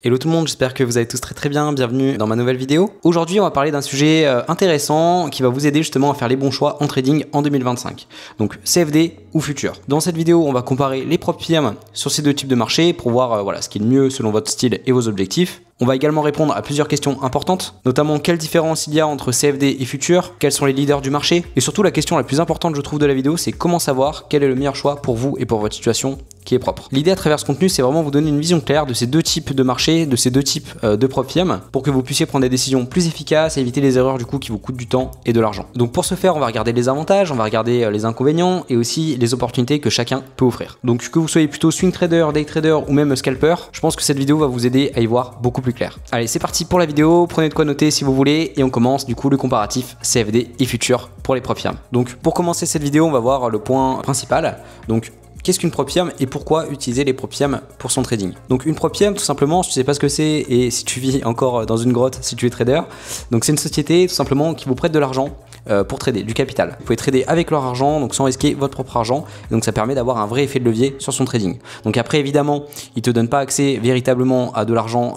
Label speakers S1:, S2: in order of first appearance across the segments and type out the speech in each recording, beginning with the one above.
S1: Hello tout le monde, j'espère que vous allez tous très bien, bienvenue dans ma nouvelle vidéo. Aujourd'hui on va parler d'un sujet intéressant qui va vous aider justement à faire les bons choix en trading en 2025. Donc CFD ou futur. Dans cette vidéo on va comparer les propres firmes sur ces deux types de marchés pour voir voilà, ce qui est le mieux selon votre style et vos objectifs. On va également répondre à plusieurs questions importantes, notamment quelle différence il y a entre CFD et futur, quels sont les leaders du marché, et surtout la question la plus importante je trouve de la vidéo, c'est comment savoir quel est le meilleur choix pour vous et pour votre situation qui est propre. L'idée à travers ce contenu, c'est vraiment vous donner une vision claire de ces deux types de marchés, de ces deux types de propres firmes, pour que vous puissiez prendre des décisions plus efficaces et éviter les erreurs du coup qui vous coûtent du temps et de l'argent. Donc pour ce faire, on va regarder les avantages, on va regarder les inconvénients et aussi les opportunités que chacun peut offrir. Donc que vous soyez plutôt swing trader, day trader ou même scalper, je pense que cette vidéo va vous aider à y voir beaucoup plus clair. Allez, c'est parti pour la vidéo, prenez de quoi noter si vous voulez et on commence du coup le comparatif CFD et futur pour les propres firmes. Donc pour commencer cette vidéo, on va voir le point principal. Donc qu'est-ce qu'une propre firme et pourquoi utiliser les propres firmes pour son trading? Donc une propre firme, tout simplement, si tu sais pas ce que c'est et si tu vis encore dans une grotte, si tu es trader, donc c'est une société tout simplement qui vous prête de l'argent pour trader, du capital. Vous pouvez trader avec leur argent, donc sans risquer votre propre argent, et donc ça permet d'avoir un vrai effet de levier sur son trading. Donc après évidemment, ils te donnent pas accès véritablement à de l'argent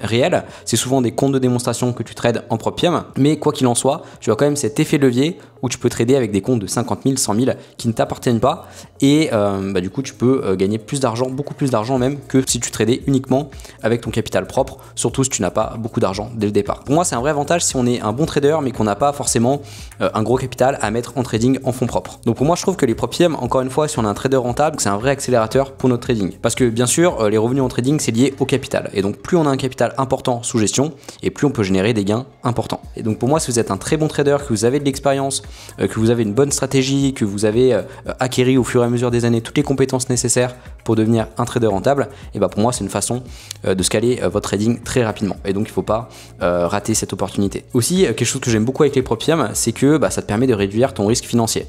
S1: réel, c'est souvent des comptes de démonstration que tu trades en propre firme, mais quoi qu'il en soit, tu as quand même cet effet de levier où tu peux trader avec des comptes de 50 000, 100 000 qui ne t'appartiennent pas et du coup tu peux gagner plus d'argent, beaucoup plus d'argent même que si tu tradais uniquement avec ton capital propre, surtout si tu n'as pas beaucoup d'argent dès le départ. Pour moi c'est un vrai avantage si on est un bon trader mais qu'on n'a pas forcément un gros capital à mettre en trading en fonds propres. Donc pour moi je trouve que les propres firmes, encore une fois, si on a un trader rentable, c'est un vrai accélérateur pour notre trading. Parce que bien sûr les revenus en trading c'est lié au capital et donc plus on a un capital important sous gestion et plus on peut générer des gains importants. Et donc pour moi si vous êtes un très bon trader, que vous avez de l'expérience, que vous avez une bonne stratégie, que vous avez acquéri au fur et à mesure des années toutes les compétences nécessaires pour devenir un trader rentable, et bah pour moi c'est une façon de scaler votre trading très rapidement et donc il ne faut pas rater cette opportunité. Aussi quelque chose que j'aime beaucoup avec les propres firmes, c'est que ça te permet de réduire ton risque financier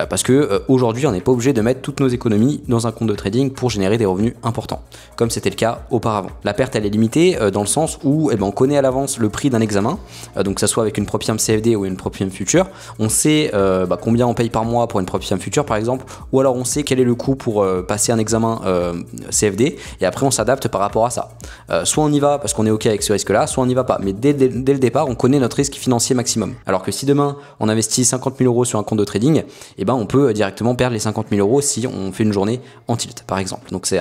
S1: parce que aujourd'hui on n'est pas obligé de mettre toutes nos économies dans un compte de trading pour générer des revenus importants comme c'était le cas auparavant. La perte elle est limitée dans le sens où on connaît à l'avance le prix d'un examen, donc que ça soit avec une propre firme CFD ou une propre firme future, on sait combien on paye par mois pour une propre firme future par exemple, ou alors on sait quel est le coût pour passer un examen CFD et après on s'adapte par rapport à ça. Soit on y va parce qu'on est ok avec ce risque là, soit on n'y va pas, mais dès le départ on connaît notre risque financier maximum. Alors que si demain on investit 50 000 euros sur un compte de trading, et on peut directement perdre les 50 000 euros si on fait une journée en tilt par exemple. Donc c'est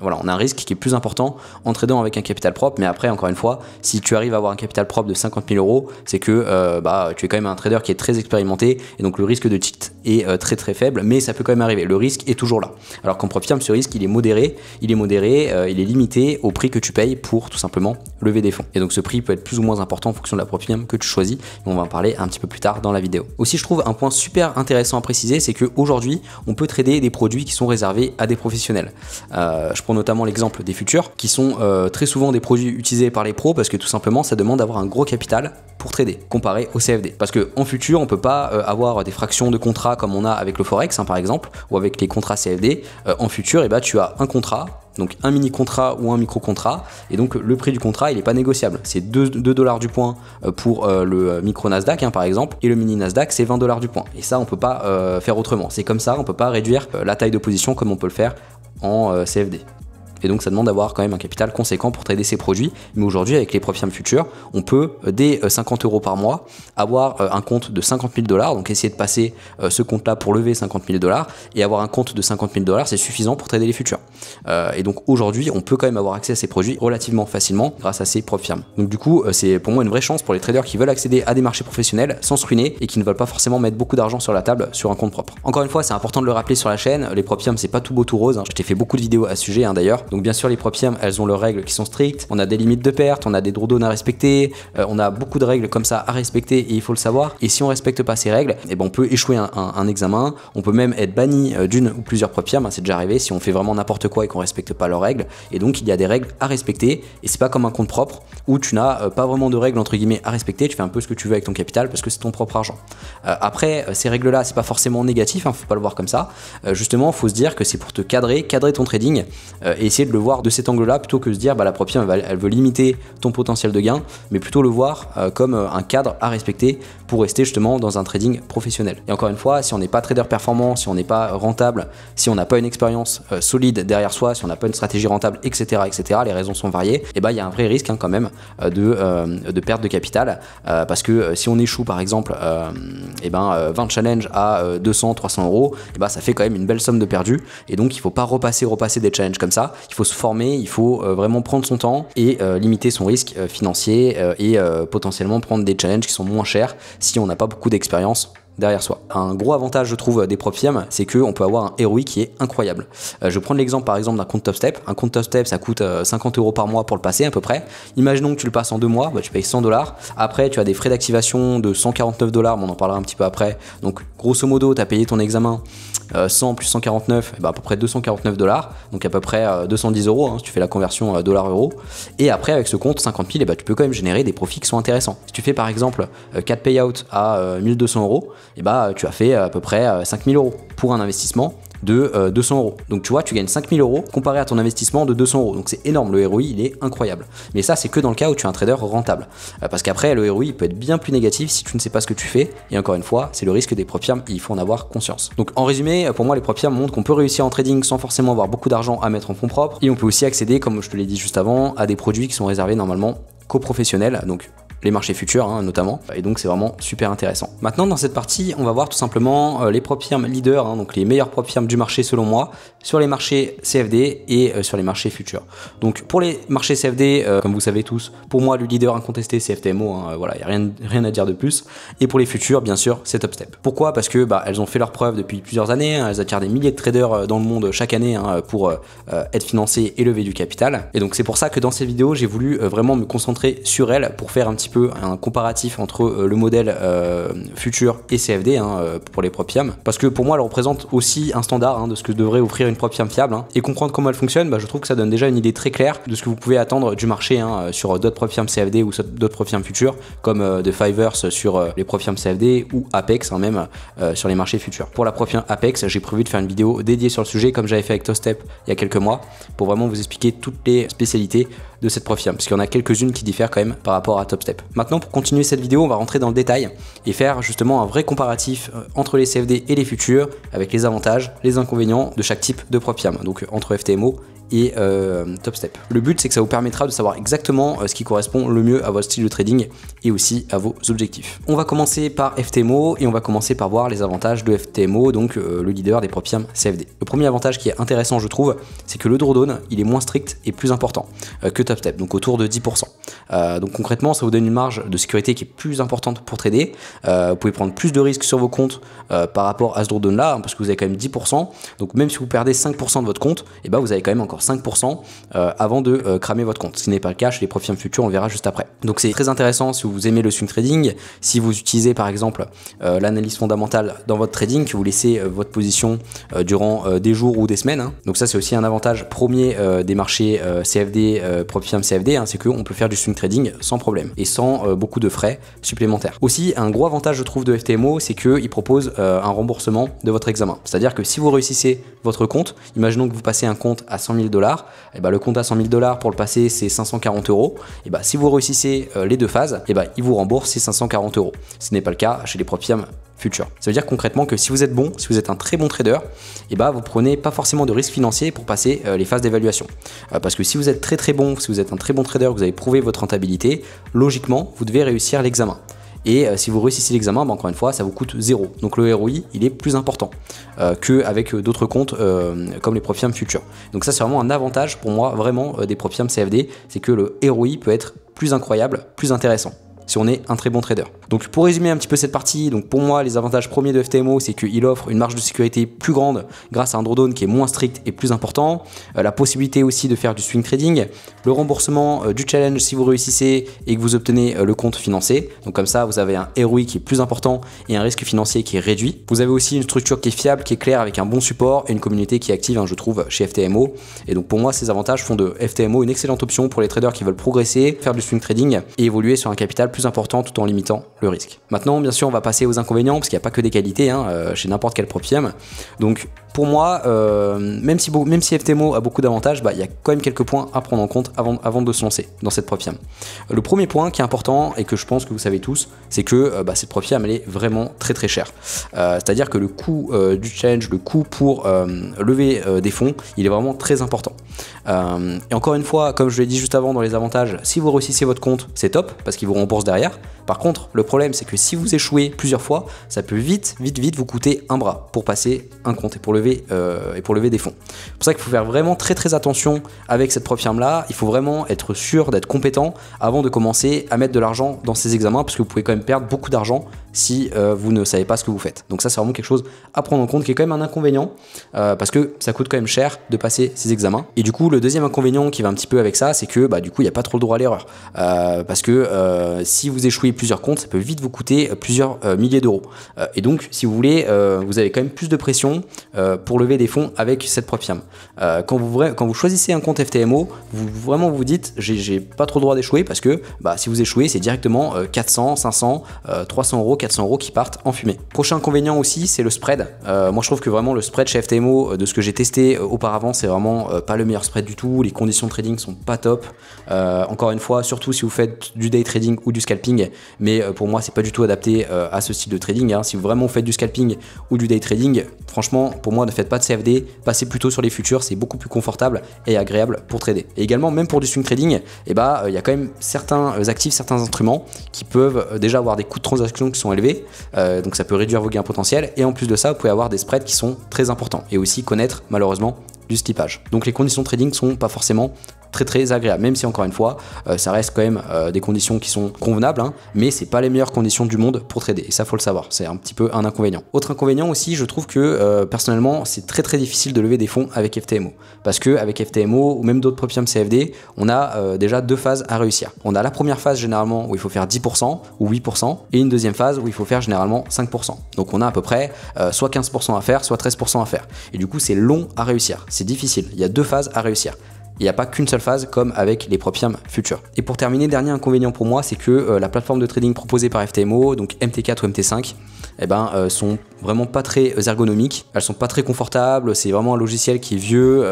S1: voilà, on a un risque qui est plus important en tradant avec un capital propre, mais après encore une fois, si tu arrives à avoir un capital propre de 50 000 euros, c'est que tu es quand même un trader qui est très expérimenté et donc le risque de tilt est très faible, mais ça peut quand même arriver. Le risque est toujours là. Alors qu'en propre firme, ce risque il est modéré, il est limité au prix que tu payes pour tout simplement lever des fonds. Et donc ce prix peut être plus ou moins important en fonction de la propre firme que tu choisis. Et on va en parler un petit peu plus tard dans la vidéo. Aussi, je trouve un point super intéressant à préciser, c'est qu'aujourd'hui, on peut trader des produits qui sont réservés à des professionnels. Je prends notamment l'exemple des futurs, qui sont très souvent des produits utilisés par les pros parce que tout simplement, ça demande d'avoir un gros capital pour trader, comparé au CFD. Parce qu'en futur, on peut pas avoir des fractions de contrats comme on a avec le Forex, par exemple, ou avec les contrats CFD. En futur, tu as un contrat, donc un mini contrat ou un micro contrat, et donc le prix du contrat il n'est pas négociable, c'est 2 $ du point pour le micro Nasdaq par exemple, et le mini Nasdaq c'est 20 $ du point, et ça on peut pas faire autrement, c'est comme ça, on peut pas réduire la taille de position comme on peut le faire en CFD. Et donc ça demande d'avoir quand même un capital conséquent pour trader ces produits. Mais aujourd'hui avec les propres firmes futures, on peut dès 50 euros par mois avoir un compte de 50 000 $, donc essayer de passer ce compte là pour lever 50 000 $, et avoir un compte de 50 000 $, c'est suffisant pour trader les futurs. Et donc aujourd'hui on peut quand même avoir accès à ces produits relativement facilement grâce à ces propres firmes. Donc du coup c'est pour moi une vraie chance pour les traders qui veulent accéder à des marchés professionnels sans se ruiner et qui ne veulent pas forcément mettre beaucoup d'argent sur la table sur un compte propre. Encore une fois, c'est important de le rappeler sur la chaîne, les propres firmes c'est pas tout beau tout rose, je t'ai fait beaucoup de vidéos à ce sujet d'ailleurs. Donc bien sûr les propres firmes elles ont leurs règles qui sont strictes, on a des limites de perte, on a des drawdowns à respecter, on a beaucoup de règles comme ça à respecter et il faut le savoir. Et si on respecte pas ces règles, on peut échouer un examen, on peut même être banni d'une ou plusieurs propres firmes, c'est déjà arrivé si on fait vraiment n'importe quoi et qu'on respecte pas leurs règles. Et donc il y a des règles à respecter et c'est pas comme un compte propre où tu n'as pas vraiment de règles entre guillemets à respecter, tu fais un peu ce que tu veux avec ton capital parce que c'est ton propre argent. Après, ces règles-là, c'est pas forcément négatif, faut pas le voir comme ça. Justement, faut se dire que c'est pour te cadrer ton trading et essayer de le voir de cet angle-là plutôt que de se dire la prop firm elle veut limiter ton potentiel de gain, mais plutôt le voir comme un cadre à respecter pour rester justement dans un trading professionnel. Et encore une fois, si on n'est pas trader performant, si on n'est pas rentable, si on n'a pas une expérience solide derrière soi, si on n'a pas une stratégie rentable, etc., les raisons sont variées, et il y a un vrai risque quand même de perte de capital parce que si on échoue par exemple 20 challenges à 200, 300 euros, ça fait quand même une belle somme de perdu, et donc il faut pas repasser des challenges comme ça, il faut se former, il faut vraiment prendre son temps et limiter son risque financier et potentiellement prendre des challenges qui sont moins chers si on n'a pas beaucoup d'expérience derrière soi. Un gros avantage je trouve des prop firms, c'est qu'on peut avoir un ROI qui est incroyable. Je vais prendre l'exemple par exemple d'un compte Top-Step. Un compte Top-Step ça coûte 50 euros par mois pour le passer à peu près. Imaginons que tu le passes en 2 mois, tu payes 100 $. Après tu as des frais d'activation de 149 $, mais on en parlera un petit peu après. Donc grosso modo tu as payé ton examen 100 plus 149, à peu près 249 $, donc à peu près 210 euros si tu fais la conversion dollar-euro. Et après avec ce compte 50 000, tu peux quand même générer des profits qui sont intéressants. Si tu fais par exemple 4 payouts à 1200 euros, tu as fait à peu près 5000 euros pour un investissement de 200 euros. Donc tu vois, tu gagnes 5000 euros comparé à ton investissement de 200 euros. Donc c'est énorme, le ROI il est incroyable. Mais ça c'est que dans le cas où tu es un trader rentable. Parce qu'après le ROI il peut être bien plus négatif si tu ne sais pas ce que tu fais. Et encore une fois, c'est le risque des prop firms et il faut en avoir conscience. Donc en résumé, pour moi les prop firms montrent qu'on peut réussir en trading sans forcément avoir beaucoup d'argent à mettre en fonds propres. Et on peut aussi accéder, comme je te l'ai dit juste avant, à des produits qui sont réservés normalement qu'aux professionnels. Donc les marchés futurs notamment, et donc c'est vraiment super intéressant. Maintenant dans cette partie on va voir tout simplement les prop firms leaders, donc les meilleures prop firms du marché selon moi, sur les marchés CFD et sur les marchés futurs. Donc pour les marchés CFD, comme vous savez tous, pour moi le leader incontesté c'est FTMO, voilà, il n'y a rien à dire de plus. Et pour les futurs bien sûr c'est Top-Step. Pourquoi? Parce que elles ont fait leurs preuves depuis plusieurs années, elles attirent des milliers de traders dans le monde chaque année pour être financées et lever du capital. Et donc c'est pour ça que dans ces vidéos j'ai voulu vraiment me concentrer sur elles pour faire un petit peu un comparatif entre le modèle futur et CFD pour les prop firms, parce que pour moi elle représente aussi un standard de ce que devrait offrir une prop firm fiable, et comprendre comment elle fonctionne, je trouve que ça donne déjà une idée très claire de ce que vous pouvez attendre du marché sur d'autres prop firms CFD ou d'autres prop firms futurs comme de Fivers sur les prop firms CFD ou Apex même sur les marchés futurs. Pour la prop firm Apex, j'ai prévu de faire une vidéo dédiée sur le sujet comme j'avais fait avec Top-Step il y a quelques mois pour vraiment vous expliquer toutes les spécialités de cette prop firm, parce qu'il y en a quelques-unes qui diffèrent quand même par rapport à Top-Step. Maintenant pour continuer cette vidéo, on va rentrer dans le détail et faire justement un vrai comparatif entre les CFD et les futurs avec les avantages, les inconvénients de chaque type de prop firm, donc entre FTMO et Top-Step. Le but c'est que ça vous permettra de savoir exactement ce qui correspond le mieux à votre style de trading et aussi à vos objectifs. On va commencer par FTMO et on va commencer par voir les avantages de FTMO, donc le leader des prop firms CFD. Le premier avantage qui est intéressant je trouve, c'est que le drawdown il est moins strict et plus important que Top-Step, donc autour de 10%. Donc concrètement ça vous donne une marge de sécurité qui est plus importante pour trader. Vous pouvez prendre plus de risques sur vos comptes par rapport à ce drawdown là, parce que vous avez quand même 10%, donc même si vous perdez 5% de votre compte, vous avez quand même encore 5% avant de cramer votre compte. Ce n'est pas le cas chez les prop firms futurs, on verra juste après. Donc c'est très intéressant si vous aimez le swing trading, si vous utilisez par exemple l'analyse fondamentale dans votre trading, que vous laissez votre position durant des jours ou des semaines. Donc ça c'est aussi un avantage premier des marchés CFD, prop firm CFD, c'est qu'on peut faire du swing trading sans problème et sans beaucoup de frais supplémentaires. Aussi un gros avantage je trouve de FTMO, c'est qu'il propose un remboursement de votre examen. C'est-à-dire que si vous réussissez votre compte, imaginons que vous passez un compte à 100 000 $, le compte à 100 000 $ pour le passer c'est 540 euros. Si vous réussissez les deux phases, il vous rembourse ces 540 euros. Ce n'est pas le cas chez les prop firms futurs. Ça veut dire concrètement que si vous êtes bon, si vous êtes un très bon trader, vous prenez pas forcément de risques financiers pour passer les phases d'évaluation. Parce que si vous êtes très bon, si vous êtes un très bon trader, que vous avez prouvé votre rentabilité, logiquement vous devez réussir l'examen. Et si vous réussissez l'examen, encore une fois, ça vous coûte 0. Donc le ROI, il est plus important qu'avec d'autres comptes comme les prop firms futurs. Donc ça, c'est vraiment un avantage pour moi, vraiment, des prop firms CFD, c'est que le ROI peut être plus incroyable, plus intéressant, si on est un très bon trader. Donc pour résumer un petit peu cette partie, donc pour moi les avantages premiers de FTMO, c'est qu'il offre une marge de sécurité plus grande grâce à un drawdown qui est moins strict et plus important, la possibilité aussi de faire du swing trading, le remboursement du challenge si vous réussissez et que vous obtenez le compte financé. Donc comme ça vous avez un ROI qui est plus important et un risque financier qui est réduit. Vous avez aussi une structure qui est fiable, qui est claire, avec un bon support et une communauté qui est active, hein, je trouve, chez FTMO. Et donc pour moi ces avantages font de FTMO une excellente option pour les traders qui veulent progresser, faire du swing trading et évoluer sur un capital plus important tout en limitant le risque. Maintenant bien sûr on va passer aux inconvénients parce qu'il n'y a pas que des qualités chez n'importe quel prop firm. Donc pour moi, même si FTMO a beaucoup d'avantages, il y a quand même quelques points à prendre en compte avant de se lancer dans cette prop firm. Le premier point qui est important et que je pense que vous savez tous, c'est que cette prop firm elle est vraiment très très chère. C'est-à-dire que le coût du challenge, le coût pour lever des fonds, il est vraiment très important. Et encore une fois, comme je l'ai dit juste avant dans les avantages, si vous réussissez votre compte, c'est top parce qu'il vous rembourse derrière. Par contre, le problème c'est que si vous échouez plusieurs fois, ça peut vite vous coûter un bras pour passer un compte et pour lever des fonds. C'est pour ça qu'il faut faire vraiment très très attention avec cette prop firm là. Il faut vraiment être sûr d'être compétent avant de commencer à mettre de l'argent dans ces examens parce que vous pouvez quand même perdre beaucoup d'argent si vous ne savez pas ce que vous faites. Donc ça c'est vraiment quelque chose à prendre en compte qui est quand même un inconvénient parce que ça coûte quand même cher de passer ces examens. Et du coup le deuxième inconvénient qui va un petit peu avec ça, c'est que du coup il n'y a pas trop le droit à l'erreur parce que si vous échouez plusieurs comptes, ça peut vite vous coûter plusieurs milliers d'euros. Et donc si vous voulez, vous avez quand même plus de pression pour lever des fonds avec cette prop firm. Quand vous choisissez un compte FTMO, vous dites j'ai pas trop le droit d'échouer parce que si vous échouez c'est directement 400, 500, 300 euros, 400 euros qui partent en fumée. Prochain inconvénient aussi c'est le spread. Moi je trouve que vraiment le spread chez FTMO de ce que j'ai testé auparavant c'est vraiment pas le meilleur spread du tout. Les conditions de trading sont pas top. Encore une fois, surtout si vous faites du day trading ou du scalping, mais pour moi c'est pas du tout adapté à ce style de trading. Si vous vraiment faites du scalping ou du day trading, franchement pour moi ne faites pas de CFD, passez plutôt sur les futurs, c'est beaucoup plus confortable et agréable pour trader. Et également même pour du swing trading, il y a quand même certains actifs, certains instruments qui peuvent déjà avoir des coûts de transaction qui sont élevés, donc ça peut réduire vos gains potentiels et en plus de ça vous pouvez avoir des spreads qui sont très importants et aussi connaître malheureusement du steepage. Donc les conditions de trading sont pas forcément très agréable, même si encore une fois ça reste quand même des conditions qui sont convenables, mais c'est pas les meilleures conditions du monde pour trader et ça faut le savoir, c'est un petit peu un inconvénient. Autre inconvénient aussi, je trouve que personnellement c'est très difficile de lever des fonds avec FTMO parce que avec FTMO ou même d'autres prop firms CFD on a déjà deux phases à réussir. On a la première phase généralement où il faut faire 10% ou 8% et une deuxième phase où il faut faire généralement 5%. Donc on a à peu près soit 15% à faire, soit 13% à faire et du coup c'est long à réussir, c'est difficile, il y a deux phases à réussir. Il n'y a pas qu'une seule phase comme avec les prop firms futures. Et pour terminer, dernier inconvénient pour moi, c'est que la plateforme de trading proposée par FTMO, donc MT4 ou MT5, sont vraiment pas très ergonomiques, elles sont pas très confortables, c'est vraiment un logiciel qui est vieux,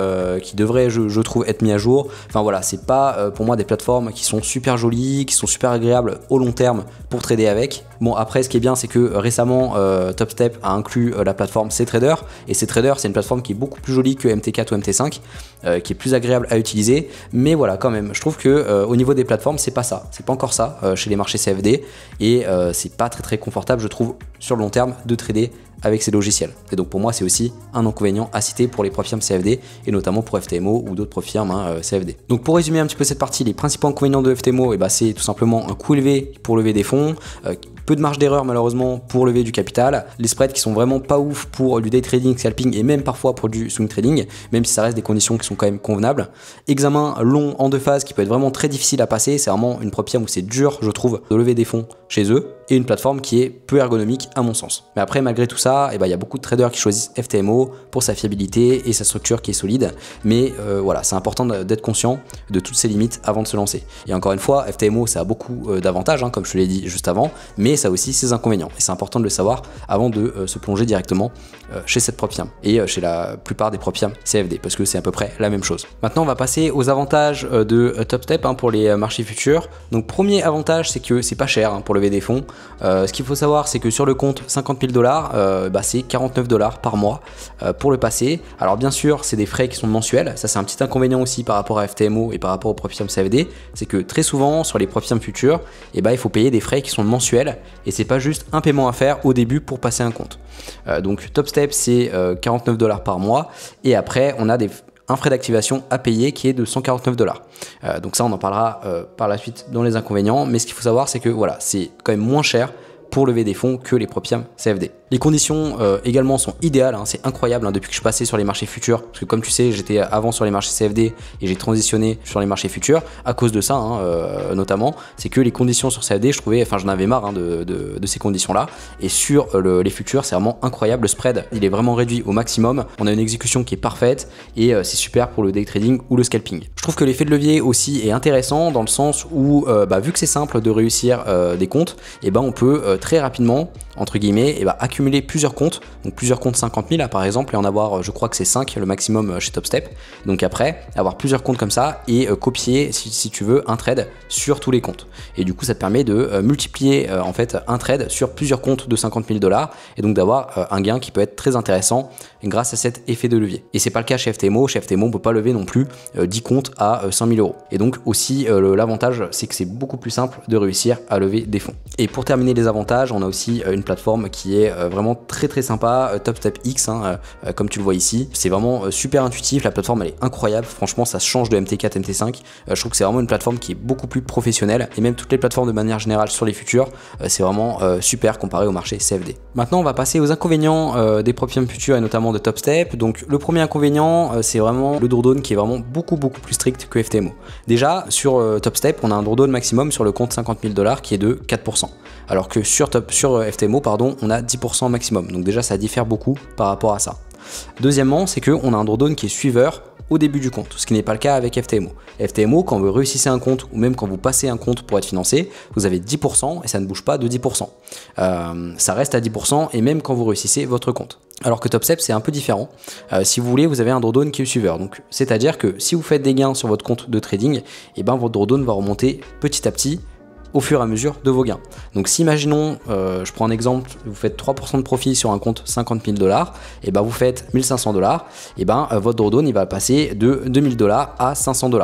S1: qui devrait je trouve être mis à jour. Enfin voilà, c'est pas pour moi des plateformes qui sont super jolies, qui sont super agréables au long terme pour trader avec. Bon après ce qui est bien c'est que récemment TopStep a inclus la plateforme CTrader et CTrader c'est une plateforme qui est beaucoup plus jolie que MT4 ou MT5, qui est plus agréable à utiliser, mais voilà quand même je trouve que au niveau des plateformes c'est pas ça, c'est pas encore ça chez les marchés CFD et c'est pas très confortable je trouve sur le long terme de trader avec ces logiciels. Et donc pour moi c'est aussi un inconvénient à citer pour les prop firms CFD et notamment pour FTMO ou d'autres prop firms CFD. Donc pour résumer un petit peu cette partie, les principaux inconvénients de FTMO c'est tout simplement un coût élevé pour lever des fonds, peu de marge d'erreur malheureusement pour lever du capital, les spreads qui sont vraiment pas ouf pour du day trading, scalping et même parfois pour du swing trading, même si ça reste des conditions qui sont quand même convenables. Examen long en deux phases qui peut être vraiment très difficile à passer, c'est vraiment une prop firm où c'est dur je trouve de lever des fonds chez eux et une plateforme qui est peu ergonomique à mon sens. Mais après malgré tout ça, il y a beaucoup de traders qui choisissent FTMO pour sa fiabilité et sa structure qui est solide, mais voilà c'est important d'être conscient de toutes ces limites avant de se lancer. Et encore une fois FTMO ça a beaucoup d'avantages comme je te l'ai dit juste avant, mais ça a aussi ses inconvénients et c'est important de le savoir avant de se plonger directement chez cette prop firm et chez la plupart des prop firms CFD parce que c'est à peu près la même chose. Maintenant on va passer aux avantages de TopStep pour les marchés futurs. Donc premier avantage c'est que c'est pas cher pour lever des fonds. Ce qu'il faut savoir c'est que sur le compte 50 000 $, c'est 49 $ par mois pour le passer. Alors bien sûr c'est des frais qui sont mensuels, ça c'est un petit inconvénient aussi par rapport à FTMO et par rapport aux prop firms CFD, c'est que très souvent sur les prop firms futurs il faut payer des frais qui sont mensuels et c'est pas juste un paiement à faire au début pour passer un compte. Donc TopStep c'est 49 $ par mois et après on a un frais d'activation à payer qui est de 149 $. Donc ça on en parlera par la suite dans les inconvénients, mais ce qu'il faut savoir c'est que voilà c'est quand même moins cher pour lever des fonds que les Propium CFD. Les conditions également sont idéales, hein, c'est incroyable hein, depuis que je suis passé sur les marchés futurs, parce que comme tu sais j'étais avant sur les marchés CFD et j'ai transitionné sur les marchés futurs à cause de ça hein, notamment, c'est que les conditions sur CFD je trouvais, enfin j'en avais marre hein, de ces conditions là, et sur les futurs c'est vraiment incroyable, le spread il est vraiment réduit au maximum, on a une exécution qui est parfaite et c'est super pour le day trading ou le scalping. Je trouve que l'effet de levier aussi est intéressant dans le sens où vu que c'est simple de réussir des comptes, et on peut très rapidement entre guillemets accumuler plusieurs comptes, donc plusieurs comptes 50 000 là, par exemple, et en avoir je crois que c'est 5 le maximum chez TopStep, donc après avoir plusieurs comptes comme ça et copier si tu veux un trade sur tous les comptes, et du coup ça te permet de multiplier en fait un trade sur plusieurs comptes de 50 000 $, et donc d'avoir un gain qui peut être très intéressant grâce à cet effet de levier. Et c'est pas le cas chez FTMO on peut pas lever non plus 10 comptes à 100 000 €, et donc aussi l'avantage c'est que c'est beaucoup plus simple de réussir à lever des fonds. Et pour terminer les avantages, on a aussi une plateforme qui est vraiment très sympa, TopStepX hein, comme tu le vois ici, c'est vraiment super intuitif, la plateforme elle est incroyable, franchement ça change de MT4, MT5, je trouve que c'est vraiment une plateforme qui est beaucoup plus professionnelle, et même toutes les plateformes de manière générale sur les futurs, c'est vraiment super comparé au marché CFD. Maintenant on va passer aux inconvénients des Propium futurs et notamment de TopStep. Donc le premier inconvénient c'est vraiment le drawdown qui est vraiment beaucoup plus strict que FTMO. Déjà sur TopStep on a un drawdown maximum sur le compte 50 000 $ qui est de 4%, alors que sur FTMO pardon, on a 10% maximum, donc déjà ça diffère beaucoup par rapport à ça. Deuxièmement c'est qu'on a un drawdown qui est suiveur au début du compte, ce qui n'est pas le cas avec FTMO. FTMO, quand vous réussissez un compte ou même quand vous passez un compte pour être financé, vous avez 10% et ça ne bouge pas de 10%. Ça reste à 10% et même quand vous réussissez votre compte. Alors que TopStep c'est un peu différent. Si vous voulez, vous avez un drawdown qui est suiveur. Donc c'est-à-dire que si vous faites des gains sur votre compte de trading, et votre drawdown va remonter petit à petit au fur et à mesure de vos gains. Donc si imaginons, je prends un exemple, vous faites 3% de profit sur un compte 50 000 $, et vous faites 1500 $, et votre drawdown il va passer de 2000 $ à 500 $,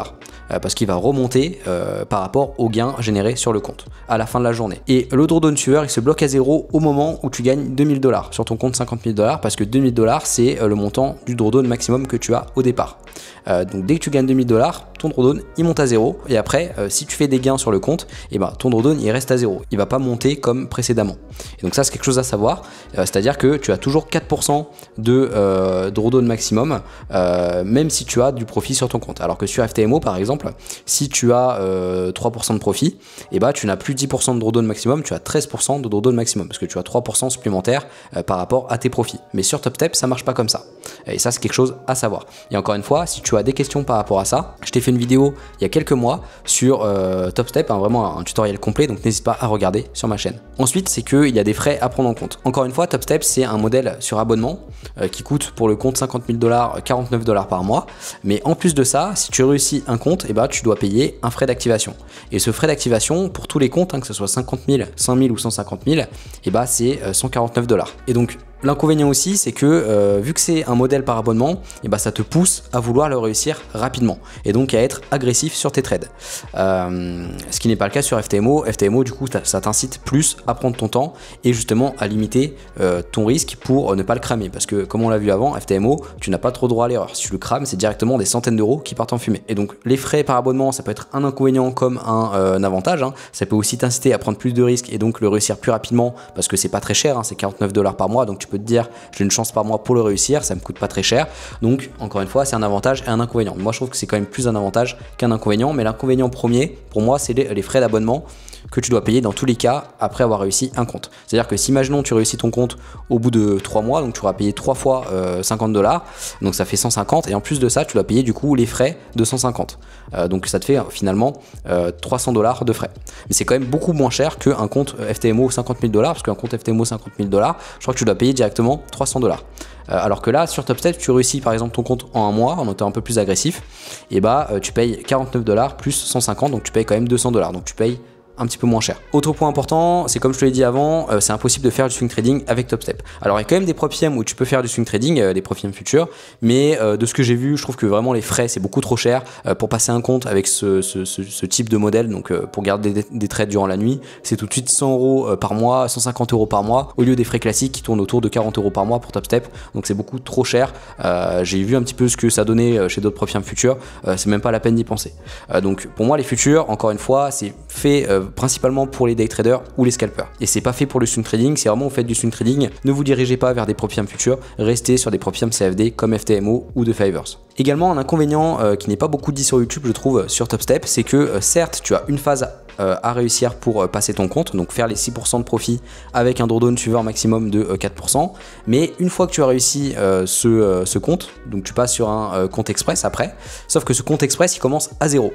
S1: parce qu'il va remonter par rapport aux gains générés sur le compte à la fin de la journée. Et le drawdown suiveur il se bloque à zéro au moment où tu gagnes 2000 $ sur ton compte 50 000 $, parce que 2000 $ c'est le montant du drawdown maximum que tu as au départ. Donc dès que tu gagnes 2000 $, ton drawdown il monte à zéro, et après si tu fais des gains sur le compte, ton drawdown il reste à zéro, il va pas monter comme précédemment. Et donc ça c'est quelque chose à savoir, c'est-à-dire que tu as toujours 4% de drawdown maximum, même si tu as du profit sur ton compte. Alors que sur FTMO par exemple, si tu as 3% de profit, tu n'as plus 10% de drawdown maximum, tu as 13% de drawdown maximum, parce que tu as 3% supplémentaires par rapport à tes profits. Mais sur TopStep ça marche pas comme ça, et ça c'est quelque chose à savoir. Et encore une fois, si tu as des questions par rapport à ça, je t'ai fait une vidéo il y a quelques mois sur TopStep, vraiment un tutoriel complet, donc n'hésite pas à regarder sur ma chaîne. Ensuite c'est qu'il y a des frais à prendre en compte. Encore une fois, TopStep c'est un modèle sur abonnement qui coûte pour le compte 50 000 $, 49 $ par mois, mais en plus de ça, si tu réussis un compte, tu dois payer un frais d'activation. Et ce frais d'activation pour tous les comptes, que ce soit 50 000, 100 000 ou 150 000, c'est 149 $. Et donc l'inconvénient aussi c'est que vu que c'est un modèle par abonnement, ça te pousse à vouloir le réussir rapidement et donc à être agressif sur tes trades, ce qui n'est pas le cas sur FTMO. FTMO du coup ça t'incite plus à prendre ton temps et justement à limiter ton risque pour ne pas le cramer, parce que comme on l'a vu avant, FTMO tu n'as pas trop droit à l'erreur, si tu le crames c'est directement des centaines d'euros qui partent en fumée. Et donc les frais par abonnement ça peut être un inconvénient comme un avantage, ça peut aussi t'inciter à prendre plus de risques et donc le réussir plus rapidement, parce que c'est pas très cher, c'est 49 $ par mois, donc tu peux te dire j'ai une chance par mois pour le réussir, ça me coûte pas très cher. Donc encore une fois c'est un avantage et un inconvénient. Moi je trouve que c'est quand même plus un avantage qu'un inconvénient, mais l'inconvénient premier pour moi c'est les frais d'abonnement que tu dois payer dans tous les cas après avoir réussi un compte. C'est-à-dire que si imaginons tu réussis ton compte au bout de 3 mois, donc tu auras payé 3 fois 50 $, donc ça fait 150, et en plus de ça tu dois payer du coup les frais de 150, donc ça te fait finalement 300 $ de frais. Mais c'est quand même beaucoup moins cher qu'un compte FTMO 50 000 $, parce qu'un compte FTMO 50 000 $, je crois que tu dois payer directement 300 $. Alors que là sur TopStep tu réussis par exemple ton compte en un mois en étant un peu plus agressif, et tu payes 49 $ plus 150, donc tu payes quand même 200 $, donc tu payes un petit peu moins cher. Autre point important, c'est comme je te l'ai dit avant, c'est impossible de faire du swing trading avec TopStep. Alors il y a quand même des Propium où tu peux faire du swing trading, des Propium futurs, mais de ce que j'ai vu, je trouve que vraiment les frais c'est beaucoup trop cher pour passer un compte avec ce type de modèle. Donc pour garder des trades durant la nuit, c'est tout de suite 100 € par mois, 150 € par mois, au lieu des frais classiques qui tournent autour de 40 € par mois pour TopStep. Donc c'est beaucoup trop cher. J'ai vu un petit peu ce que ça donnait chez d'autres Propium futurs, c'est même pas la peine d'y penser. Donc pour moi les futurs, encore une fois, c'est fait fait principalement pour les day traders ou les scalpers. Et c'est pas fait pour le swing trading, si vraiment vous faites du swing trading, ne vous dirigez pas vers des prop firms futurs, restez sur des prop firms CFD comme FTMO ou de Fivers. Également, un inconvénient qui n'est pas beaucoup dit sur YouTube, je trouve, sur TopStep, c'est que certes, tu as une phase à réussir pour passer ton compte, donc faire les 6% de profit avec un drawdown suiveur maximum de 4%, mais une fois que tu as réussi ce compte, donc tu passes sur un compte express après, sauf que ce compte express il commence à 0,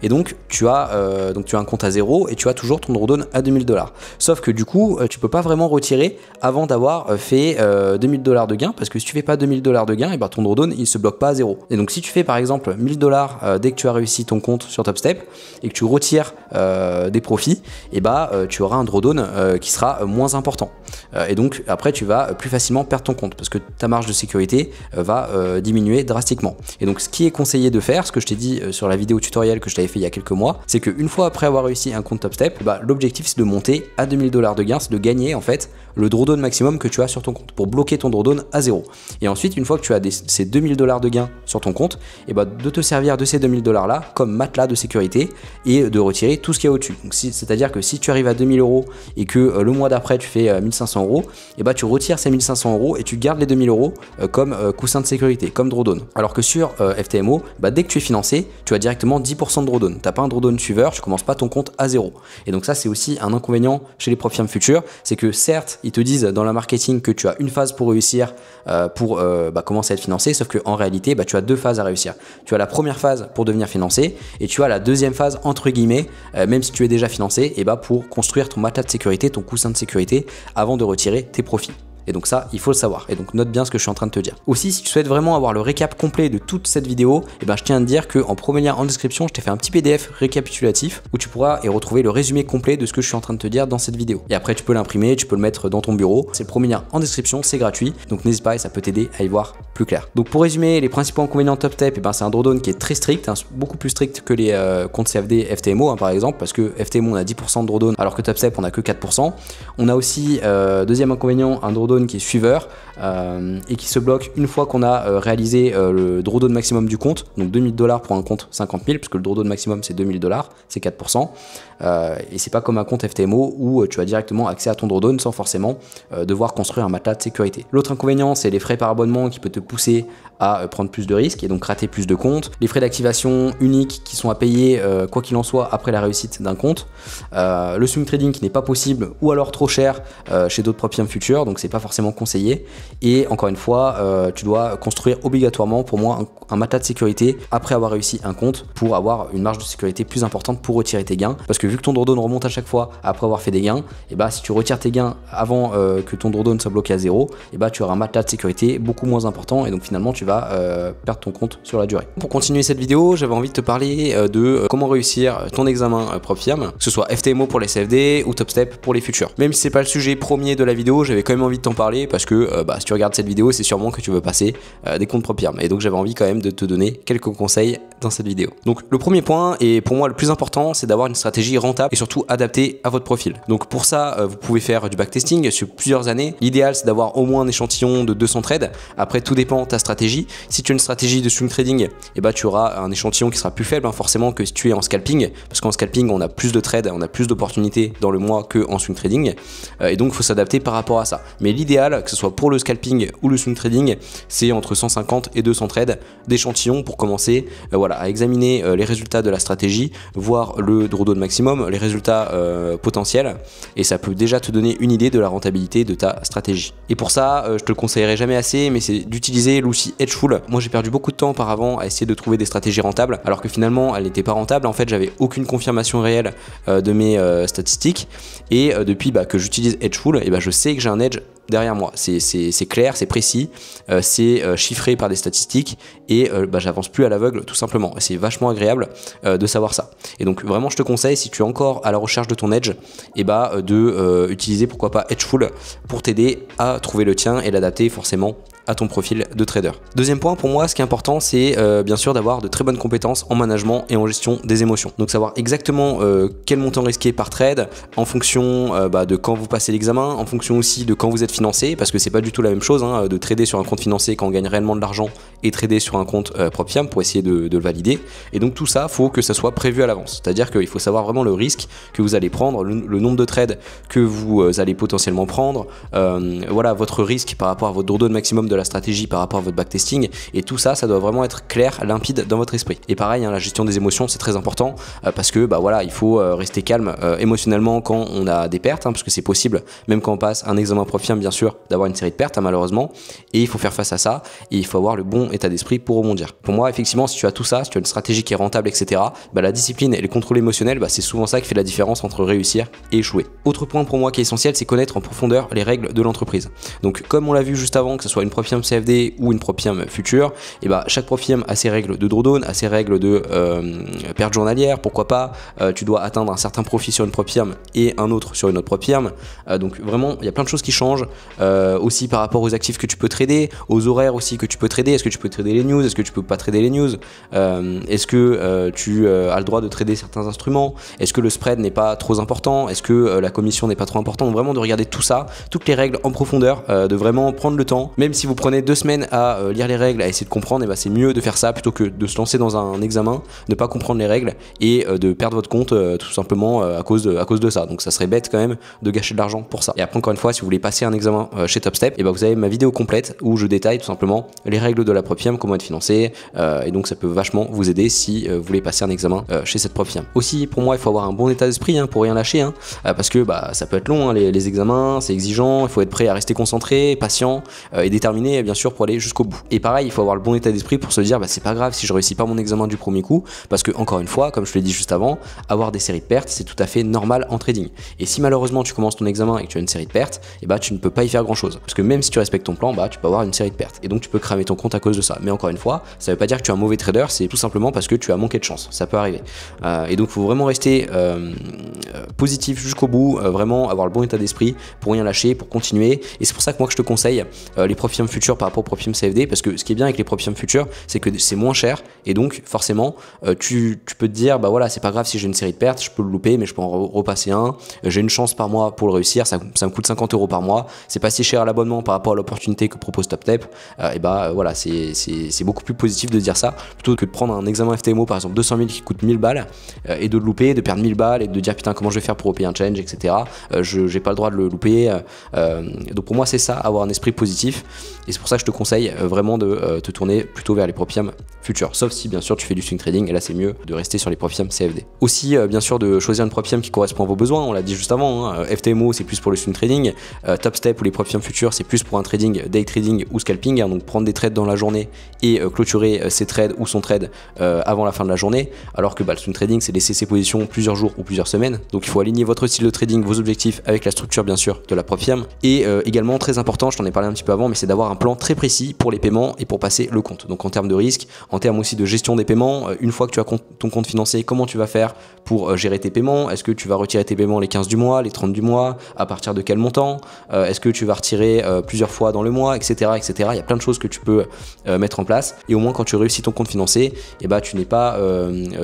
S1: et donc tu as un compte à 0 et tu as toujours ton drawdown à 2000 $. Sauf que du coup, tu peux pas vraiment retirer avant d'avoir fait 2000 $ de gain, parce que si tu fais pas 2000 $ de gain, et ben ton drawdown il se bloque pas à 0. Et donc si tu fais par exemple 1000 $ dès que tu as réussi ton compte sur TopStep et que tu retires des profits, et bah tu auras un drawdown qui sera moins important. Et donc après tu vas plus facilement perdre ton compte parce que ta marge de sécurité va diminuer drastiquement. Et donc ce qui est conseillé de faire, ce que je t'ai dit sur la vidéo tutoriel que je t'avais fait il y a quelques mois, c'est qu'une fois après avoir réussi un compte TopStep, bah, l'objectif c'est de monter à 2000 $ de gain, c'est de gagner en fait le drawdown maximum que tu as sur ton compte pour bloquer ton drawdown à 0. Et ensuite, une fois que tu as ces 2000 $ de gain sur ton compte, et bah, de te servir de ces 2000 $ là comme matelas de sécurité et de retirer tout ce qu'il y a au-dessus. Donc c'est-à-dire que si tu arrives à 2000 € et que le mois d'après tu fais 1500 €, et bah tu retires ces 1500 € et tu gardes les 2000 € comme coussin de sécurité, comme drawdown. Alors que sur FTMO, bah, dès que tu es financé, tu as directement 10% de drawdown. Tu n'as pas un drawdown suiveur, tu commences pas ton compte à 0. Et donc ça c'est aussi un inconvénient chez les prop firms futurs, c'est que certes ils te disent dans la marketing que tu as une phase pour réussir pour commencer à être financé, sauf qu'en réalité bah, tu as deux phases à réussir. Tu as la première phase pour devenir financé et tu as la deuxième phase entre guillemets, même si tu es déjà financé, et bah, pour construire ton matelas de sécurité, ton coussin de sécurité avant de retirer tes profits. Et donc ça, il faut le savoir. Et donc note bien ce que je suis en train de te dire. Aussi, si tu souhaites vraiment avoir le récap complet de toute cette vidéo, et ben je tiens à te dire qu'en premier lien en description, je t'ai fait un petit PDF récapitulatif où tu pourras y retrouver le résumé complet de ce que je suis en train de te dire dans cette vidéo. Et après, tu peux l'imprimer, tu peux le mettre dans ton bureau. C'est le premier lien en description, c'est gratuit. Donc n'hésite pas et ça peut t'aider à y voir plus clair. Donc pour résumer, les principaux inconvénients de TopStep, et ben c'est un drawdown qui est très strict, beaucoup plus strict que les comptes CFD FTMO par exemple, parce que FTMO on a 10% de drawdown alors que TopStep on a que 4%. On a aussi, deuxième inconvénient, un drawdown qui est suiveur et qui se bloque une fois qu'on a réalisé le drawdown maximum du compte, donc 2000 $ pour un compte 50 000, parce que le drawdown maximum c'est 2000 $, c'est 4%. Et c'est pas comme un compte FTMO où tu as directement accès à ton drawdown sans forcément devoir construire un matelas de sécurité. L'autre inconvénient, c'est les frais par abonnement qui peut te pousser à prendre plus de risques et donc rater plus de comptes. Les frais d'activation uniques qui sont à payer quoi qu'il en soit après la réussite d'un compte. Le swing trading qui n'est pas possible ou alors trop cher chez d'autres prop firms futurs, donc c'est pas forcément conseillé. Et encore une fois, tu dois construire obligatoirement pour moi un matelas de sécurité après avoir réussi un compte pour avoir une marge de sécurité plus importante pour retirer tes gains. Parce que vu que ton drawdown remonte à chaque fois après avoir fait des gains, et bah si tu retires tes gains avant que ton drawdown soit bloqué à 0, et bah tu auras un matelas de sécurité beaucoup moins important et donc finalement tu vas perdre ton compte sur la durée. Pour continuer cette vidéo, j'avais envie de te parler de comment réussir ton examen prop firm, que ce soit FTMO pour les CFD ou TopStep pour les futurs. Même si c'est pas le sujet premier de la vidéo, j'avais quand même envie de t'en parler parce que si tu regardes cette vidéo, c'est sûrement que tu veux passer des comptes prop firm et donc j'avais envie quand même de te donner quelques conseils dans cette vidéo. Donc le premier point et pour moi le plus important, c'est d'avoir une stratégie rentable et surtout adaptée à votre profil. Donc pour ça, vous pouvez faire du backtesting sur plusieurs années. L'idéal c'est d'avoir au moins un échantillon de 200 trades. Après tout dépend de ta stratégie. Si tu as une stratégie de swing trading, et bah tu auras un échantillon qui sera plus faible forcément que si tu es en scalping, parce qu'en scalping on a plus de trades, on a plus d'opportunités dans le mois que en swing trading, et donc il faut s'adapter par rapport à ça. Mais l'idéal, que ce soit pour le scalping ou le swing trading, c'est entre 150 et 200 trades d'échantillons pour commencer à examiner les résultats de la stratégie, voir le drawdown maximum, les résultats potentiels, et ça peut déjà te donner une idée de la rentabilité de ta stratégie. Et pour ça, je te le conseillerai jamais assez, mais c'est d'utiliser l'outil Hedgeful. Moi j'ai perdu beaucoup de temps auparavant à essayer de trouver des stratégies rentables, alors que finalement elles n'étaient pas rentables. En fait, j'avais aucune confirmation réelle de mes statistiques, et depuis que j'utilise Hedgeful, et je sais que j'ai un edge derrière moi. C'est clair, c'est précis, c'est chiffré par des statistiques et j'avance plus à l'aveugle tout simplement. C'est vachement agréable de savoir ça. Et donc vraiment je te conseille, si tu es encore à la recherche de ton edge, de utiliser pourquoi pas Hedgeful pour t'aider à trouver le tien et l'adapter forcément à ton profil de trader. Deuxième point, pour moi, ce qui est important, c'est bien sûr d'avoir de très bonnes compétences en management et en gestion des émotions. Donc savoir exactement quel montant risqué par trade en fonction de quand vous passez l'examen, en fonction aussi de quand vous êtes financé, parce que c'est pas du tout la même chose de trader sur un compte financé quand on gagne réellement de l'argent et trader sur un compte propre firme pour essayer de le valider. Et donc tout ça, faut que ça soit prévu à l'avance. C'est-à-dire qu'il faut savoir vraiment le risque que vous allez prendre, le nombre de trades que vous allez potentiellement prendre, voilà votre risque par rapport à votre drawdown maximum de la stratégie par rapport à votre backtesting, et tout ça, ça doit vraiment être clair, limpide dans votre esprit. Et pareil, la gestion des émotions, c'est très important parce que voilà, il faut rester calme émotionnellement quand on a des pertes, parce que c'est possible, même quand on passe un examen propre firme, bien sûr, d'avoir une série de pertes malheureusement, et il faut faire face à ça, et il faut avoir le bon état d'esprit pour rebondir. Pour moi, effectivement, si tu as tout ça, si tu as une stratégie qui est rentable, etc., la discipline et le contrôle émotionnel, c'est souvent ça qui fait la différence entre réussir et échouer. Autre point pour moi qui est essentiel, c'est connaître en profondeur les règles de l'entreprise. Donc comme on l'a vu juste avant, que ce soit une propre firme CFD ou une propre firme future, chaque propre firme a ses règles de drawdown, a ses règles de perte journalière, pourquoi pas, tu dois atteindre un certain profit sur une propre firme et un autre sur une autre propre firme, donc vraiment il y a plein de choses qui changent, aussi par rapport aux actifs que tu peux trader, aux horaires aussi que tu peux trader, est-ce que tu peux trader les news, est-ce que tu peux pas trader les news, est-ce que tu as le droit de trader certains instruments, est-ce que le spread n'est pas trop important, est-ce que la commission n'est pas trop importante, vraiment de regarder tout ça, toutes les règles en profondeur, de vraiment prendre le temps, même si vous prenez 2 semaines à lire les règles, à essayer de comprendre, c'est mieux de faire ça plutôt que de se lancer dans un examen, ne pas comprendre les règles et de perdre votre compte tout simplement à cause de ça. Donc ça serait bête quand même de gâcher de l'argent pour ça. Et après encore une fois, si vous voulez passer un examen chez TopStep, vous avez ma vidéo complète où je détaille tout simplement les règles de la propre firme, comment être financé, et donc ça peut vachement vous aider si vous voulez passer un examen chez cette propre firme. Aussi pour moi il faut avoir un bon état d'esprit pour rien lâcher, parce que ça peut être long les examens, c'est exigeant, il faut être prêt à rester concentré, patient et déterminé bien sûr pour aller jusqu'au bout. Et pareil, il faut avoir le bon état d'esprit pour se dire c'est pas grave si je réussis pas mon examen du premier coup, parce que encore une fois, comme je te l'ai dit juste avant, avoir des séries de pertes c'est tout à fait normal en trading. Et si malheureusement tu commences ton examen et que tu as une série de pertes, tu ne peux pas y faire grand chose, parce que même si tu respectes ton plan, tu peux avoir une série de pertes et donc tu peux cramer ton compte à cause de ça. Mais encore une fois, ça veut pas dire que tu es un mauvais trader, c'est tout simplement parce que tu as manqué de chance, ça peut arriver. Et donc il faut vraiment rester positif jusqu'au bout, vraiment avoir le bon état d'esprit pour rien lâcher, pour continuer. Et c'est pour ça que moi je te conseille les propres firmes futures par rapport aux propres firmes CFD, parce que ce qui est bien avec les propres firmes futures, c'est que c'est moins cher et donc forcément tu peux te dire voilà, c'est pas grave si j'ai une série de pertes, je peux le louper mais je peux en repasser un, j'ai une chance par mois pour le réussir, ça me coûte 50 € par mois, c'est pas si cher à l'abonnement par rapport à l'opportunité que propose TopStep, voilà, c'est beaucoup plus positif de dire ça plutôt que de prendre un examen FTMO par exemple 200 000 qui coûte 1000 balles et de le louper, de perdre 1000 balles et de dire putain comment je vais faire pour payer un challenge, etc. J'ai pas le droit de le louper, donc pour moi c'est ça, avoir un esprit positif, et c'est pour ça que je te conseille vraiment de te tourner plutôt vers les propres firmes futures, sauf si bien sûr tu fais du swing trading, et là c'est mieux de rester sur les propres firmes CFD. Aussi bien sûr de choisir une propre firme qui correspond à vos besoins, on l'a dit juste avant, FTMO c'est plus pour le swing trading, TopStep ou les propres firmes futures c'est plus pour un trading, day trading ou scalping, donc prendre des trades dans la journée et clôturer ses trades ou son trade avant la fin de la journée, alors que le swing trading c'est laisser ses positions plusieurs jours ou plusieurs semaines, donc il faut aligner votre style de trading, vos objectifs avec la structure bien sûr de la propre firme. Et également très important, je t'en ai parlé un petit peu avant, mais c'est d'avoir un plan très précis pour les paiements et pour passer le compte, donc en termes de risque, en termes aussi de gestion des paiements, une fois que tu as ton compte financé, comment tu vas faire pour gérer tes paiements, est-ce que tu vas retirer tes paiements les 15 du mois, les 30 du mois, à partir de quel montant, est-ce que tu vas retirer plusieurs fois dans le mois, etc., etc. Il y a plein de choses que tu peux mettre en place, et au moins quand tu réussis ton compte financé, tu n'es pas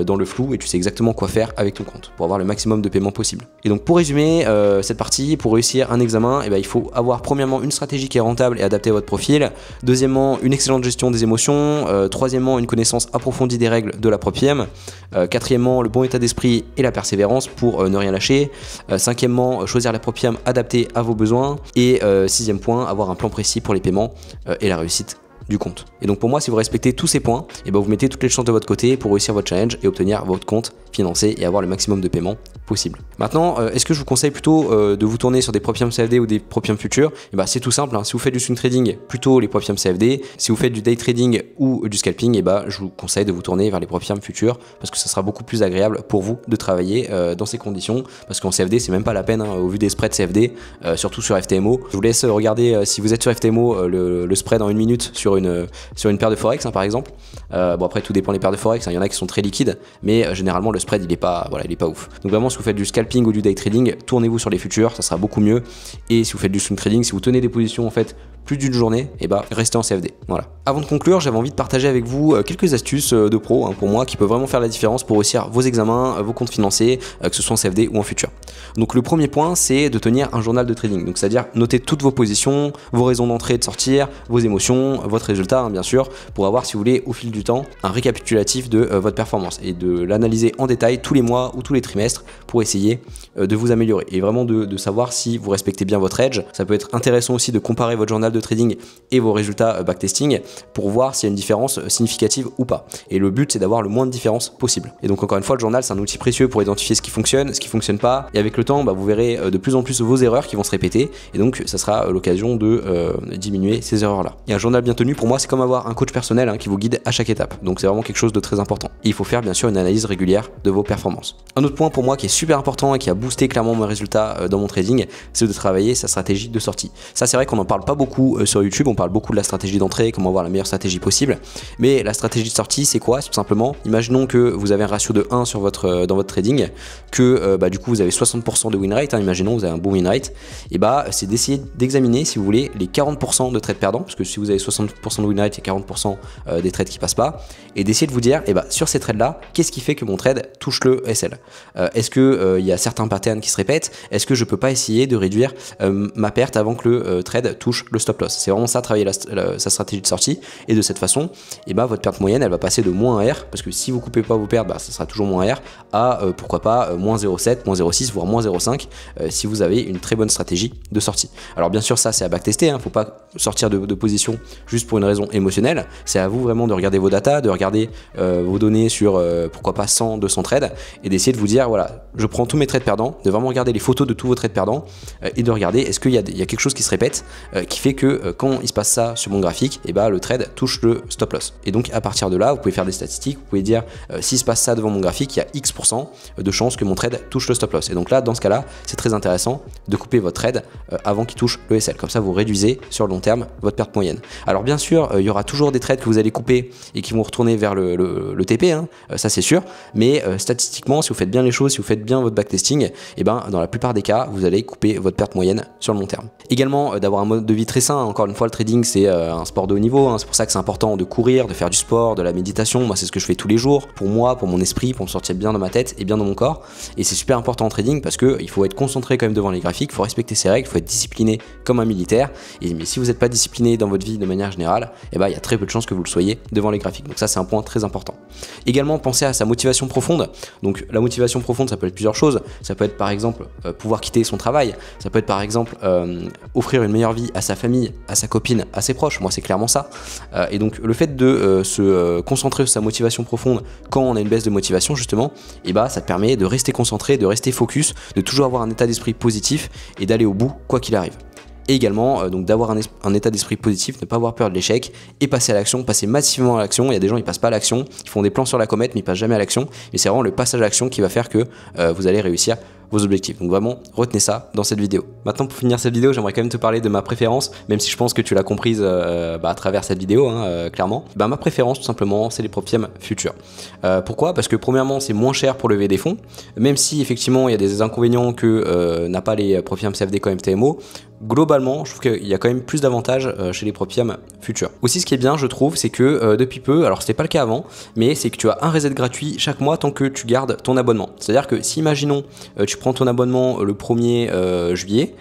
S1: dans le flou et tu sais exactement quoi faire avec ton compte pour avoir le maximum de paiements possible. Et donc pour résumer cette partie, pour réussir un examen, il faut avoir premièrement une stratégie qui est rentable et adaptée à votre profil, deuxièmement une excellente gestion des émotions, troisièmement une connaissance approfondie des règles de la propre firme, quatrièmement le bon état d'esprit et la persévérance pour ne rien lâcher, cinquièmement choisir la propre firme adaptée à vos besoins, et sixième point, avoir un plan précis pour les paiements et la réussite du compte. Et donc pour moi, si vous respectez tous ces points, vous mettez toutes les chances de votre côté pour réussir votre challenge et obtenir votre compte financé et avoir le maximum de paiements possible. Maintenant, est-ce que je vous conseille plutôt de vous tourner sur des propres firmes CFD ou des propres firmes futures? C'est tout simple, si vous faites du swing trading, plutôt les propres firmes CFD. Si vous faites du day trading ou du scalping, je vous conseille de vous tourner vers les propres firmes futures, parce que ça sera beaucoup plus agréable pour vous de travailler dans ces conditions, parce qu'en CFD c'est même pas la peine au vu des spreads CFD, surtout sur FTMO. Je vous laisse regarder si vous êtes sur FTMO le spread en 1 minute sur une paire de forex hein, par exemple. Bon après tout dépend des paires de forex, il y en a qui sont très liquides, mais généralement le spread il est pas ouf. Donc vraiment si vous faites du scalping ou du day trading, tournez-vous sur les futurs, ça sera beaucoup mieux. Et si vous faites du swing trading, si vous tenez des positions en fait plus d'une journée, et bah restez en CFD. Voilà. Avant de conclure, j'avais envie de partager avec vous quelques astuces de pro hein, pour moi qui peuvent vraiment faire la différence pour réussir vos examens, vos comptes financiers, que ce soit en CFD ou en futur. Donc le premier point, c'est de tenir un journal de trading. Donc c'est-à-dire noter toutes vos positions, vos raisons d'entrée et de sortir, vos émotions, votre résultat hein, bien sûr, pour avoir si vous voulez au fil du temps un récapitulatif de votre performance et de l'analyser en détail tous les mois ou tous les trimestres pour essayer de vous améliorer et vraiment de savoir si vous respectez bien votre edge. Ça peut être intéressant aussi de comparer votre journal de trading et vos résultats backtesting pour voir s'il y a une différence significative ou pas. Et le but c'est d'avoir le moins de différence possible. Et donc encore une fois, le journal c'est un outil précieux pour identifier ce qui fonctionne pas, et avec le temps bah, vous verrez de plus en plus vos erreurs qui vont se répéter et donc ça sera l'occasion de diminuer ces erreurs là. Et un journal bien tenu pour moi c'est comme avoir un coach personnel hein, qui vous guide à chaque étape. Donc c'est vraiment quelque chose de très important. Et il faut faire bien sûr une analyse régulière de vos performances. Un autre point pour moi qui est super important et qui a boosté clairement mes résultats dans mon trading, c'est de travailler sa stratégie de sortie. Ça c'est vrai qu'on n'en parle pas beaucoup sur YouTube, on parle beaucoup de la stratégie d'entrée, comment avoir la meilleure stratégie possible, mais la stratégie de sortie c'est quoi? C'est tout simplement, imaginons que vous avez un ratio de 1 sur dans votre trading, que du coup vous avez 60% de win rate, hein, imaginons vous avez un bon win rate, et bah c'est d'essayer d'examiner si vous voulez les 40% de trades perdants, parce que si vous avez 60% de win rate, il y a 40% des trades qui passent pas, et d'essayer de vous dire, et bah sur ces trades là, qu'est-ce qui fait que mon trade touche le SL? Est-ce que il y a certains patterns qui se répètent? Est-ce que je peux pas essayer de réduire ma perte avant que le trade touche le stop loss? C'est vraiment ça, travailler sa stratégie de sortie, et de cette façon, et bah votre perte moyenne elle va passer de moins 1 R, parce que si vous coupez pas vos pertes, bah ça sera toujours moins 1 R, à pourquoi pas moins 0,7, moins 0,6, voire moins 0,5 si vous avez une très bonne stratégie de sortie. Alors bien sûr ça c'est à backtester, hein, faut pas sortir de position juste pour une raison émotionnelle, c'est à vous vraiment de regarder vos datas, de regarder vos données sur pourquoi pas 100, 200 trades, et d'essayer de vous dire voilà, je prends tous mes trades perdants, de vraiment regarder les photos de tous vos trades perdants, et de regarder est-ce qu'il y a quelque chose qui se répète, qui fait que quand il se passe ça sur mon graphique, et bah le trade touche le stop loss. Et donc à partir de là, vous pouvez faire des statistiques, vous pouvez dire s'il se passe ça devant mon graphique, il y a X% de chances que mon trade touche le stop loss. Et donc là, dans ce cas-là, c'est très intéressant de couper votre trade avant qu'il touche le SL. Comme ça, vous réduisez sur le long terme votre perte moyenne. Alors bien sûr, il y aura toujours des trades que vous allez couper et qui vont retourner vers le TP, hein, ça c'est sûr. Mais statistiquement, si vous faites bien les choses, si vous faites bien votre backtesting, et ben dans la plupart des cas, vous allez couper votre perte moyenne sur le long terme. Également, d'avoir un mode de vie très sain. Encore une fois, le trading c'est un sport de haut niveau, hein, c'est pour ça que c'est important de courir, de faire du sport, de la méditation. Moi, c'est ce que je fais tous les jours pour moi, pour mon esprit, pour me sortir bien dans ma tête et bien dans mon corps. Et c'est super important en trading parce que il faut être concentré quand même devant les graphiques, il faut respecter ses règles, il faut être discipliné comme un militaire. Mais si vous n'êtes pas discipliné dans votre vie de manière générale, et ben il y a très peu de chances que vous le soyez devant les graphiques. Donc ça c'est un point très important. Également pensez à sa motivation profonde. Donc la motivation profonde ça peut être plusieurs choses. Ça peut être par exemple pouvoir quitter son travail. Ça peut être par exemple offrir une meilleure vie à sa famille, à sa copine, à ses proches. Moi c'est clairement ça. Et donc le fait de se concentrer sur sa motivation profonde quand on a une baisse de motivation justement, et bah ça te permet de rester concentré, de rester focus, de toujours avoir un état d'esprit positif et d'aller au bout quoi qu'il arrive. Et également donc d'avoir un état d'esprit positif, ne pas avoir peur de l'échec et passer à l'action, passer massivement à l'action. Il y a des gens ils passent pas à l'action, ils font des plans sur la comète mais ils passent jamais à l'action, et c'est vraiment le passage à l'action qui va faire que vous allez réussir vos objectifs. Donc vraiment, retenez ça dans cette vidéo. Maintenant, pour finir cette vidéo, j'aimerais quand même te parler de ma préférence, même si je pense que tu l'as comprise à travers cette vidéo, hein, clairement. Ma préférence, tout simplement, c'est les Proptium Future. Pourquoi? Parce que premièrement, c'est moins cher pour lever des fonds, même si effectivement, il y a des inconvénients que n'a pas les Proptium CFD comme MTMO. Globalement, je trouve qu'il y a quand même plus d'avantages chez les Proptium Future. Aussi, ce qui est bien, je trouve, c'est que depuis peu, alors c'était pas le cas avant, mais c'est que tu as un reset gratuit chaque mois tant que tu gardes ton abonnement. C'est-à-dire que si, imaginons, tu prends ton abonnement le 1er juillet,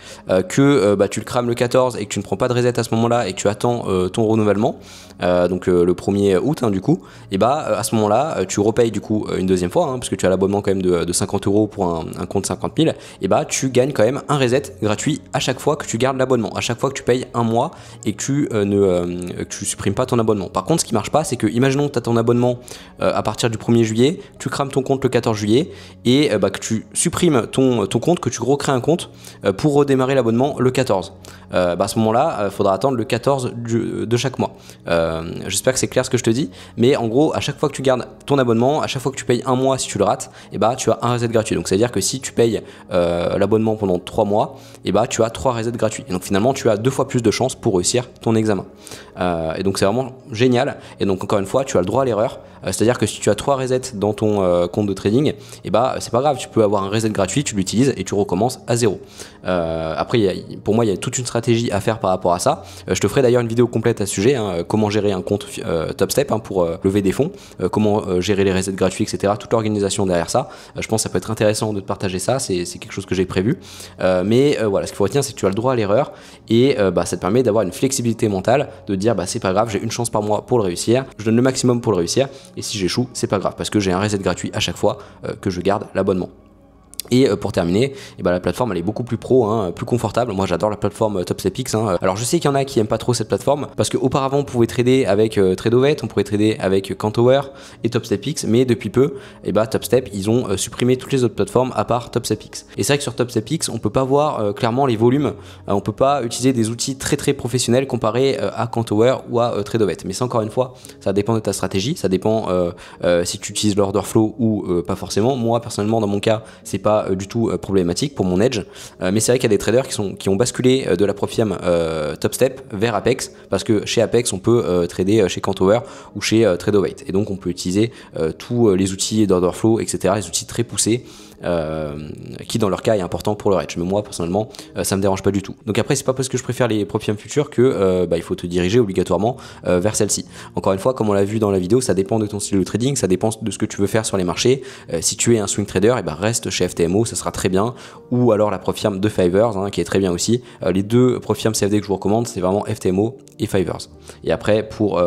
S1: que tu le crames le 14 et que tu ne prends pas de reset à ce moment-là et que tu attends ton renouvellement, donc le 1er août hein, du coup, et à ce moment-là, tu repayes du coup une deuxième fois, hein, parce que tu as l'abonnement quand même de 50 € pour un compte 50 000, et tu gagnes quand même un reset gratuit à chaque fois que tu gardes l'abonnement, à chaque fois que tu payes un mois et que tu supprimes pas ton abonnement. Par contre, ce qui marche pas, c'est que imaginons que tu as ton abonnement à partir du 1er juillet, tu crames ton compte le 14 juillet et que tu supprimes ton compte, que tu recrées un compte pour redémarrer l'abonnement le 14. À ce moment-là, il faudra attendre le 14 de chaque mois. J'espère que c'est clair ce que je te dis, mais en gros, à chaque fois que tu gardes ton abonnement, à chaque fois que tu payes un mois si tu le rates, tu as un reset gratuit. Donc, c'est-à-dire que si tu payes l'abonnement pendant 3 mois, tu as 3 resets gratuits. Et donc, finalement, tu as 2 fois plus de chances pour réussir ton examen. Et donc, c'est vraiment génial. Et donc, encore une fois, tu as le droit à l'erreur. C'est-à-dire que si tu as 3 resets dans ton compte de trading, c'est pas grave, tu peux avoir un reset gratuit, tu l'utilises et tu recommences à 0. Après, pour moi, il y a toute une stratégie à faire par rapport à ça. Je te ferai d'ailleurs une vidéo complète à ce sujet, comment gérer un compte TopStep pour lever des fonds, comment gérer les resets gratuits, etc. Toute l'organisation derrière ça. Je pense que ça peut être intéressant de te partager ça, c'est quelque chose que j'ai prévu. Mais voilà, ce qu'il faut retenir, c'est que tu as le droit à l'erreur et ça te permet d'avoir une flexibilité mentale, de dire c'est pas grave, j'ai une chance par mois pour le réussir, je donne le maximum pour le réussir. Et si j'échoue, c'est pas grave parce que j'ai un reset gratuit à chaque fois que je garde l'abonnement. Et pour terminer, la plateforme elle est beaucoup plus pro, plus confortable. Moi j'adore la plateforme TopStepX. Alors je sais qu'il y en a qui aiment pas trop cette plateforme parce qu'auparavant on pouvait trader avec Tradovet, on pouvait trader avec Cantower et TopStepX, mais depuis peu, TopStep ils ont supprimé toutes les autres plateformes à part TopStepX. Et c'est vrai que sur TopStepX on peut pas voir clairement les volumes, on peut pas utiliser des outils très professionnels comparés à Cantower ou à Tradovet. Mais c'est encore une fois, ça dépend de ta stratégie, ça dépend si tu utilises l'order flow ou pas forcément. Moi personnellement dans mon cas c'est pas du tout problématique pour mon edge, mais c'est vrai qu'il y a des traders qui ont basculé de la Profiam TopStep vers Apex, parce que chez Apex on peut trader chez Cantower ou chez Tradovet, et donc on peut utiliser tous les outils d'order flow, etc., les outils très poussés qui dans leur cas est important pour leur edge, mais moi personnellement ça me dérange pas du tout. Donc après c'est pas parce que je préfère les Profiam Futures que il faut te diriger obligatoirement vers celle-ci. Encore une fois, comme on l'a vu dans la vidéo, ça dépend de ton style de trading, ça dépend de ce que tu veux faire sur les marchés. Si tu es un swing trader, reste chez FTMO, ça sera très bien, ou alors la Profiam de Fivers qui est très bien aussi. Les deux Profiam CFD que je vous recommande, c'est vraiment FTMO et Fivers. Et après pour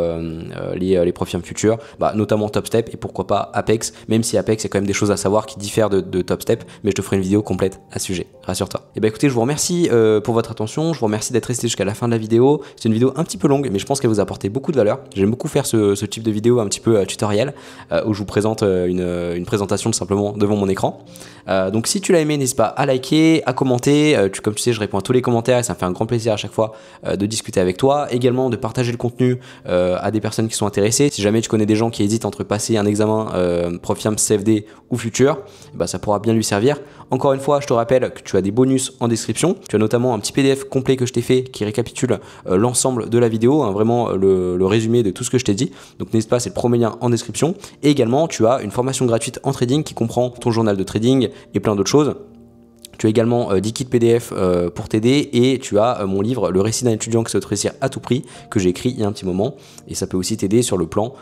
S1: les Profiam Futures, notamment TopStep et pourquoi pas Apex, même si Apex il y a quand même des choses à savoir qui diffèrent de TopStep, mais je te ferai une vidéo complète à ce sujet, rassure-toi. Et écoutez, je vous remercie pour votre attention, je vous remercie d'être resté jusqu'à la fin de la vidéo. C'est une vidéo un petit peu longue, mais je pense qu'elle vous a apporté beaucoup de valeur. J'aime beaucoup faire ce type de vidéo un petit peu tutoriel, où je vous présente une présentation tout simplement devant mon écran. Donc si tu l'as aimé, n'hésite pas à liker, à commenter, comme tu sais je réponds à tous les commentaires et ça me fait un grand plaisir à chaque fois de discuter avec toi, également de partager le contenu à des personnes qui sont intéressées. Si jamais tu connais des gens qui hésitent entre passer un examen Profiam CFD ou Futur, ça pourra bien lui servir. Encore une fois, je te rappelle que tu as des bonus en description, tu as notamment un petit PDF complet que je t'ai fait qui récapitule l'ensemble de la vidéo, vraiment le résumé de tout ce que je t'ai dit, donc n'hésite pas, c'est le premier lien en description. Et également tu as une formation gratuite en trading qui comprend ton journal de trading et plein d'autres choses. Tu as également 10 kits PDF pour t'aider et tu as mon livre Le récit d'un étudiant qui souhaite réussir à tout prix que j'ai écrit il y a un petit moment, et ça peut aussi t'aider sur le plan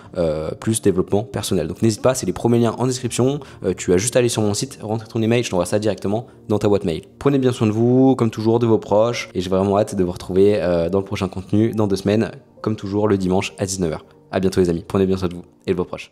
S1: plus développement personnel. Donc n'hésite pas, c'est les premiers liens en description, tu as juste à aller sur mon site, rentrer ton email, je t'envoie ça directement dans ta boîte mail. Prenez bien soin de vous, comme toujours de vos proches, et j'ai vraiment hâte de vous retrouver dans le prochain contenu dans 2 semaines, comme toujours le dimanche à 19h. A bientôt les amis, prenez bien soin de vous et de vos proches.